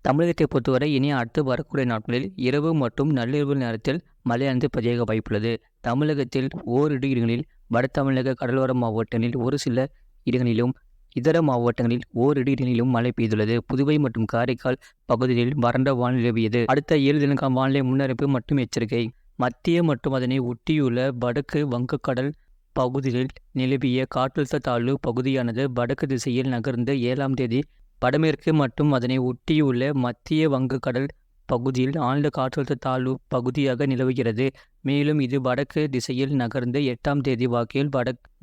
தமிழகத்தை பொறுத்தவரை இனி அடுத்து வரக்கூடிய நாட்களில் இரவு மற்றும் நள்ளிரவு நேரத்தில் மழையானது பதிவாக வாய்ப்புள்ளது. தமிழகத்தில் ஓரிரு இடங்களில் வட தமிழக கடலோர மாவட்டங்களில் ஒரு சில இடங்களிலும் இதர மாவட்டங்களில் ஓரிரு இடங்களிலும் மழை பெய்துள்ளது. புதுவை மற்றும் காரைக்கால் பகுதிகளில் வறண்ட வானிலை நிலவியது. அடுத்த 7 தினக்கான வானிலை முன்னறிவிப்பு மற்றும் எச்சரிக்கை. மத்திய மற்றும் அதனை ஒட்டியுள்ள வடக்கு வங்கக்கடல் பகுதிகளில் நிலவிய காற்றழுத்த தாழ்வு பகுதியானது வடக்கு திசையில் நகர்ந்து 7ஆம் தேதி வடமேற்கு மற்றும் அதனை ஒட்டியுள்ள மத்திய வங்கக்கடல் பகுதியில் ஆழ்ந்த காற்றழுத்த தாழ்வு பகுதியாக நிலவுகிறது. மேலும் இது வடக்கு திசையில் நகர்ந்து 8ஆம் தேதி வாக்கில்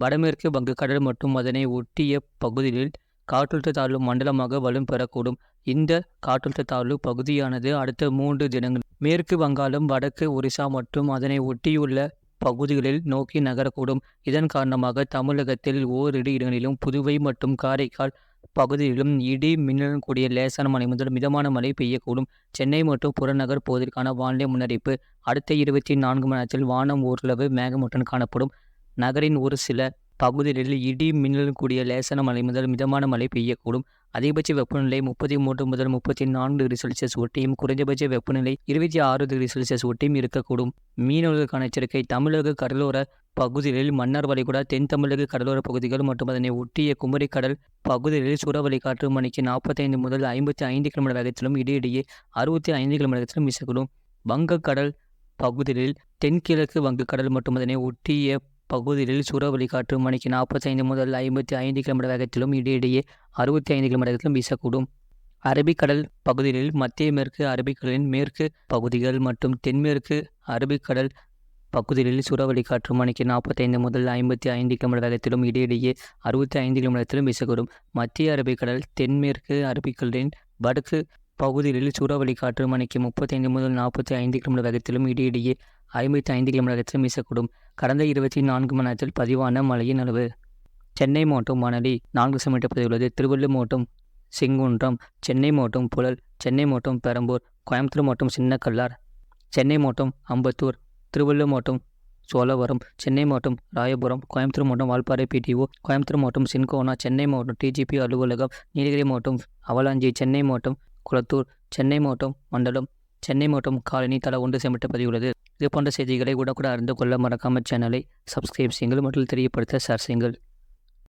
வடமேற்கு வங்கக்கடல் மற்றும் அதனை ஒட்டிய பகுதிகளில் காற்றழுத்த தாழ்வு மண்டலமாக வலும் பெறக்கூடும். இந்த காற்றழுத்த தாழ்வு பகுதியானது அடுத்த 3 தினங்கள் மேற்கு வங்காளம், வடக்கு ஒரிசா மற்றும் அதனை ஒட்டியுள்ள பகுதிகளில் நோக்கி நகரக்கூடும். இதன் காரணமாக தமிழகத்தில் ஓரிரு இடங்களிலும் புதுவை மற்றும் காரைக்கால் பகுதிகளிலும் இடி மின்னலுடன் கூடிய லேசான மழை முதல் மிதமான மழை பெய்யக்கூடும். சென்னை மற்றும் புறநகர் பகுதிக்கான வானிலை முன்னறிவிப்பு. அடுத்த 24 மணி நேரத்தில் வானம் ஓரளவு மேகமூட்டத்துடன் காணப்படும். நகரின் ஒரு சில பகுதிகளில் இடி மின்னலுடன் கூடிய லேசான மழை முதல் மிதமான மழை பெய்யக்கூடும். அதிகபட்ச வெப்பநிலை 33 முதல் 34 டிகிரி செல்சியஸ் ஒட்டியும் குறைந்தபட்ச வெப்பநிலை 26 டிகிரி செல்சியஸ் ஒட்டியும் இருக்கக்கூடும். மீனவர்களுக்கான எச்சரிக்கை. தமிழக கடலோர பகுதிகளில் மன்னார் வளைகுடா, தென் தமிழக கடலோர பகுதிகள் மற்றும் அதனை ஒட்டிய குமரி கடல் பகுதிகளில் சூறாவளி காற்று மணிக்கு 45 முதல் 55 கிலோமீட்டர் வேகத்திலும் இடையிடையே 65 கிலோமீட்டர் வேகத்திலும் வீசக்கூடும். வங்கக்கடல் பகுதிகளில் தென்கிழக்கு வங்கக்கடல் மற்றும் அதனை ஒட்டிய பகுதிகளில் சூறாவளி காற்று மணிக்கு 45 முதல் 55 கிலோமீட்டர் வேகத்திலும் இடையிடையே 65 கிலோமீட்டர் வேகத்திலும் வீசக்கூடும். அரபிக்கடல் பகுதிகளில் மத்திய மேற்கு அரபிக்கடலின் மேற்கு பகுதிகள் மற்றும் தென்மேற்கு அரபிக்கடல் பகுதிகளில் சூறாவளி காற்று மணிக்கு 45 முதல் 55 கிலோமீட்டர் வேகத்திலும் இடையிடையே 65 கிலோமீட்டர் வேகத்திலும் வீசக்கூடும். மத்திய அரபிக்கடல், தென்மேற்கு அரபிக்கடலின் வடக்கு பகுதிகளில் சூறாவளி காற்று மணிக்கு 35 முதல் 45 கிலோமீட்டர் வேகத்திலும் இடையிடையே 55 கிலோமீட்டர் வேகத்திலும் வீசக்கூடும். கடந்த 24 மணி நேரத்தில் பதிவான மழையின் அளவு. சென்னை மாவட்டம் மணலி 4 சென்டிமீட்டர் பதிவுள்ளது. திருவள்ளூர் மாவட்டம் செங்குன்றம், சென்னை மாவட்டம் புழல், சென்னை மாவட்டம் பெரம்பூர், கோயம்புத்தூர் மாவட்டம் சின்னக்கல்லார், சென்னை மாவட்டம் அம்பத்தூர், திருவள்ளூர் மாவட்டம் சோழவரம், சென்னை மாவட்டம் ராயபுரம், கோயம்புத்தூர் மாவட்டம் வால்பாறை PTO, கோயம்புத்தூர் மாவட்டம் சின்கோனா, சென்னை மாவட்டம் TGP அலுவலகம், நீலகிரி மாவட்டம் அவலாஞ்சி, சென்னை மாவட்டம் குளத்தூர், சென்னை மாவட்டம் மண்டலம், சென்னை மாவட்டம் காலனி தலா 1 சென்டிமீட்டர் பதிவுள்ளது. இது போன்ற செய்திகளை உடனுக்குடன் அறிந்து கொள்ள மறக்காமல் சேனலை சப்ஸ்கிரைப் செய்யுங்கள் மற்றும் தெரியப்படுத்த ஷேர் செய்யுங்கள்.